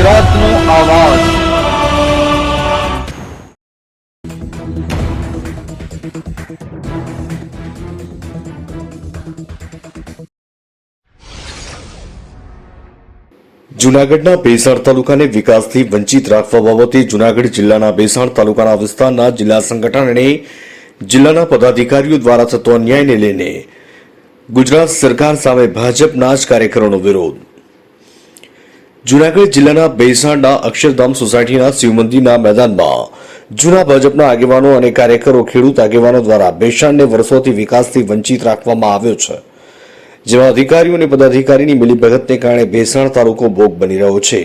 ગુજરાતનો આવાજ। જૂનાગઢના ભેસાણ તાલુકાને વિકાસથી વંચિત રાખવા બાબતે જૂનાગઢ જિલ્લાના ભેસાણ તાલુકાના વિસ્તારના જિલ્લા સંગઠન અને જિલ્લાના પદાધિકારીઓ દ્વારા થતો અન્યાયને લઈને ગુજરાત સરકાર સામે ભાજપના જ કાર્યકરોનો વિરોધ। જૂનાગઢ જિલ્લાના ભેસાણના અક્ષરધામ સોસાયટીના શિવ મંદિરના મેદાનમાં જૂના ભાજપના આગેવાનો અને કાર્યકરો ખેડૂત આગેવાનો દ્વારા ભેસાણને વર્ષોથી વિકાસથી વંચિત રાખવામાં આવ્યો છે, જેમાં અધિકારીઓ અને પદાધિકારીની મિલીભગતને કારણે ભેસાણ તાલુકો ભોગ બની રહ્યો છે,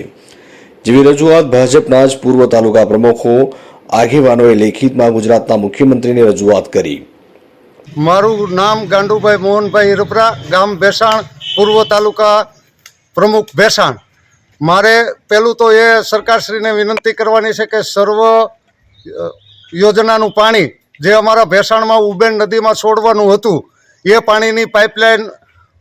જેવી રજૂઆત ભાજપના જ પૂર્વ તાલુકા પ્રમુખો આગેવાનોએ લેખિતમાં ગુજરાતના મુખ્યમંત્રીને રજૂઆત કરી। મારું નામ ગાંડુભાઈ મોહનભાઈ હિરપરા, ગામ ભેસાણ, પૂર્વ તાલુકા પ્રમુખ ભેસાણ। મારે પહેલું તો એ સરકારશ્રીને વિનંતી કરવાની છે કે સર્વ યોજનાનું પાણી જે અમારા ભેસાણમાં ઉબેન નદીમાં છોડવાનું હતું એ પાણીની પાઇપલાઇન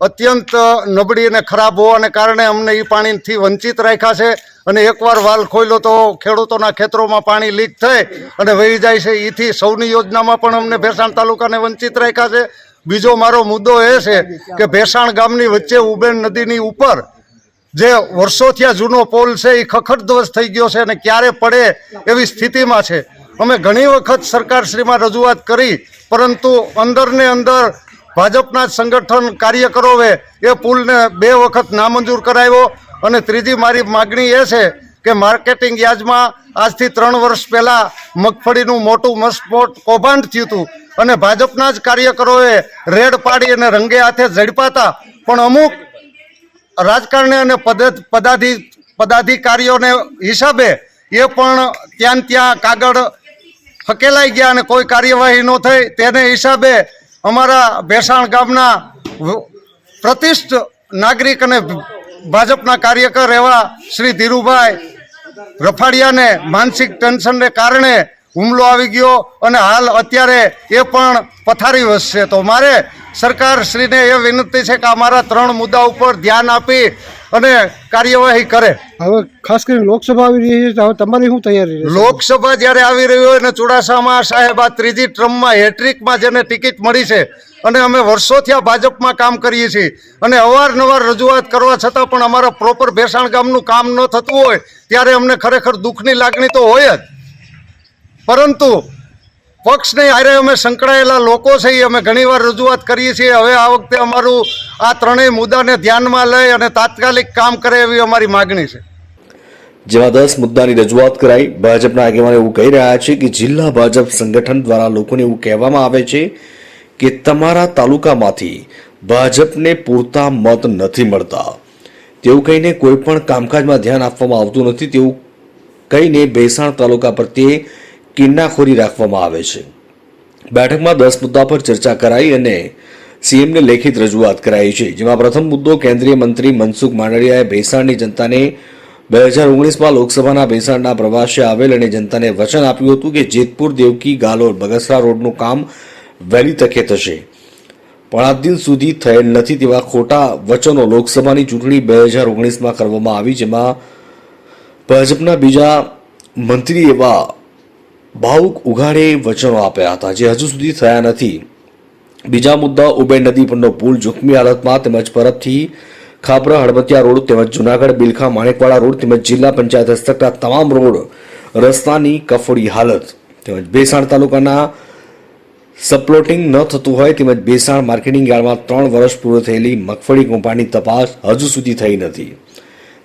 અત્યંત નબળી અને ખરાબ હોવાને કારણે અમને એ પાણીથી વંચિત રાખ્યા છે અને એકવાર વાલ ખોલ્યો તો ખેડૂતોના ખેતરોમાં પાણી લીક થઈ અને વહી જાય છે। એથી સૌની યોજનામાં પણ અમને ભેસાણ તાલુકાને વંચિત રાખ્યા છે। બીજો મારો મુદ્દો એ છે કે ભેસાણ ગામની વચ્ચે ઉબેન નદીની ઉપર જે વર્ષોથી આ જૂનો પોલ છે એ ખખડધ્વસ્ત થઈ ગયો છે અને ક્યારે પડે એવી સ્થિતિમાં છે। અમે ઘણી વખત સરકારશ્રીમાં રજૂઆત કરી, પરંતુ અંદરને અંદર ભાજપના સંગઠન કાર્યકરોએ એ પુલને 2 વખત નામંજૂર કરાવ્યો। અને ત્રીજી મારી માગણી એ છે કે માર્કેટિંગ યાર્ડમાં આજથી 3 વર્ષ પહેલાં મગફળીનું મોટું મસ્ફોટ કૌભાંડ થયું હતું અને ભાજપના જ કાર્યકરોએ રેડ પાડી અને રંગે હાથે ઝડપ્યા હતા, પણ અમુક રાજકારણી અને પદાધિકારીઓને હિસાબે એ પણ ત્યાં કાગળ હકેલાઈ ગયા અને કોઈ કાર્યવાહી ન થઈ। તેને હિસાબે અમારા ભેસાણ ગામના પ્રતિષ્ઠિત નાગરિક અને ભાજપના કાર્યકર એવા શ્રી ધીરુભાઈ રફાડિયાને માનસિક ટેન્શનને કારણે હુમલો આવી ગયો અને હાલ અત્યારે એ પણ પથારીવશ છે। તો મારે સરકારશ્રીને એ વિનંતી છે કે અમારા 3 મુદ્દા ઉપર ધ્યાન આપી અને કાર્યવાહી કરે। હવે ખાસ કરીને લોકસભા આવી રહી છે, હવે તમારી શું તૈયારી છે? લોકસભા જ્યારે આવી રહી હોય અને ચુડાસમા સાહેબ આ 3જી ટર્મમાં હેટ્રિકમાં જેને ટિકિટ મળી છે અને અમે વર્ષોથી આ ભાજપમાં કામ કરીએ છીએ અને અવારનવાર રજૂઆત કરવા છતાં પણ અમારા પ્રોપર ભેસાણ ગામનું કામ ન થતું હોય ત્યારે અમને ખરેખર દુઃખની લાગણી તો હોય જ, પરંતુ પક્ષને હારે અમે સંકળાયેલા લોકો છે એ અમે ઘણીવાર રજૂઆત કરીએ છીએ। હવે આ વખતે અમારું આ 3ય મુદ્દાને ધ્યાનમાં લઈ અને તાત્કાલિક કામ કરે એવી અમારી માગણી છે, જેમાં 10 મુદ્દાની રજૂઆત કરાઈ। ભાજપના આગેવાનો એવું કહી રહ્યા છે કે જિલ્લા ભાજપ સંગઠન દ્વારા લોકોને એવું કહેવામાં આવે છે કે તમારા તાલુકામાંથી ભાજપને પૂરતા મત નથી મળતા, તેવું કહીને કોઈ પણ કામકાજમાં ધ્યાન આપવામાં આવતું નથી તેવું કહીને ભેસાણ તાલુકા પ્રત્યે કિન્નાખોરી રાખવામાં આવે છે। બેઠકમાં 10 મુદ્દા પર ચર્ચા કરાઈ અને સીએમને લેખિત રજૂઆત કરાઈ છે, જેમાં પ્રથમ મુદ્દો કેન્દ્રીય મંત્રી મનસુખ માંડવિયાએ ભેસાણની જનતાને 2019માં લોકસભાના ભેસાણના પ્રવાસે આવેલ અને જનતાને વચન આપ્યું હતું કે જેતપુર દેવકી ગાલોલ બગસરા રોડનું કામ વહેલી તકે થશે, પણ આજ દિન સુધી થયેલ નથી તેવા ખોટા વચનો લોકસભાની ચૂંટણી 2019માં કરવામાં આવી, જેમાં ભાજપના બીજા મંત્રી એવા ભાવુક ઉઘાડે વચનો આપ્યા હતા જે હજુ સુધી થયા નથી। બીજા મુદ્દા ઉબેન નદી પરનો પુલ જોખમી હાલતમાં તેમજ પરબથી ખાપરા હળવતિયા રોડ તેમજ જૂનાગઢ બિલખા માણેકવાડા રોડ તેમજ જિલ્લા પંચાયત હસ્તકના તમામ રોડ રસ્તાની કફોડી હાલત તેમજ ભેસાણ તાલુકાના સપ્લોટિંગ ન થતું હોય તેમજ ભેસાણ માર્કેટિંગ યાર્ડમાં 3 વર્ષ પૂર્વ થયેલી મગફળી કૌભાંડની તપાસ હજુ સુધી થઈ નથી।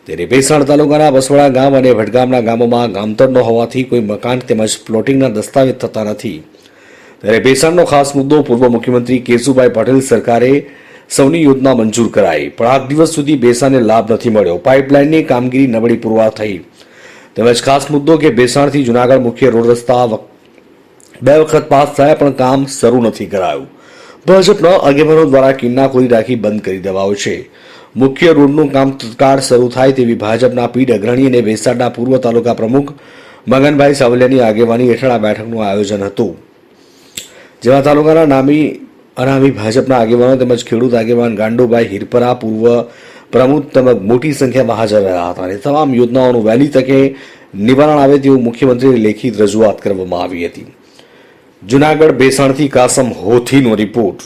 ત્યારે ભેસાણ તાલુકાના બસવાડા ગામ અને ભટગામના ગામોમાં ગામતળ ન હોવાથી કોઈ મકાન તેમજ પ્લોટિંગના દસ્તાવેજ થતા નથી। ત્યારે ભેસાણનો ખાસ મુદ્દો પૂર્વ મુખ્યમંત્રી કેશુભાઈ પટેલ સરકારે સૌની યોજના મંજૂર કરાઈ, પણ આજ દિવસ સુધી ભેસાણને લાભ નથી મળ્યો। પાઇપલાઇનની કામગીરી નબળી પુરવાર થઈ। તેમજ ખાસ મુદ્દો કે ભેસાણથી જૂનાગઢ મુખ્ય રોડ રસ્તા 2 વખત પાસ થયા પણ કામ શરૂ નથી કરાયું। ભાજપના આગેવાનો દ્વારા કિન્નાખોરી રાખી બંધ કરી દેવાયો છે। મુખ્ય રોડનું કામ તત્કાળ શરૂ થાય તેવી ભાજપના પીઢ અગ્રણી અને ભેસાણના પૂર્વ તાલુકા પ્રમુખ મગનભાઈ સાવલિયાની આગેવાની હેઠળ આ બેઠકનું આયોજન હતું, જેમાં તાલુકાના નામી અનામી ભાજપના આગેવાનો તેમજ ખેડૂત આગેવાન ગાંડુભાઈ હિરપરા, પૂર્વ પ્રમુખ તેમજ મોટી સંખ્યામાં હાજર રહ્યા હતા અને તમામ યોજનાઓનું વહેલી તકે નિવારણ આવે તેવું મુખ્યમંત્રીને લેખિત રજૂઆત કરવામાં આવી હતી. જુનાગઢ ભેસાણથી કાસમ હોથીનો રિપોર્ટ.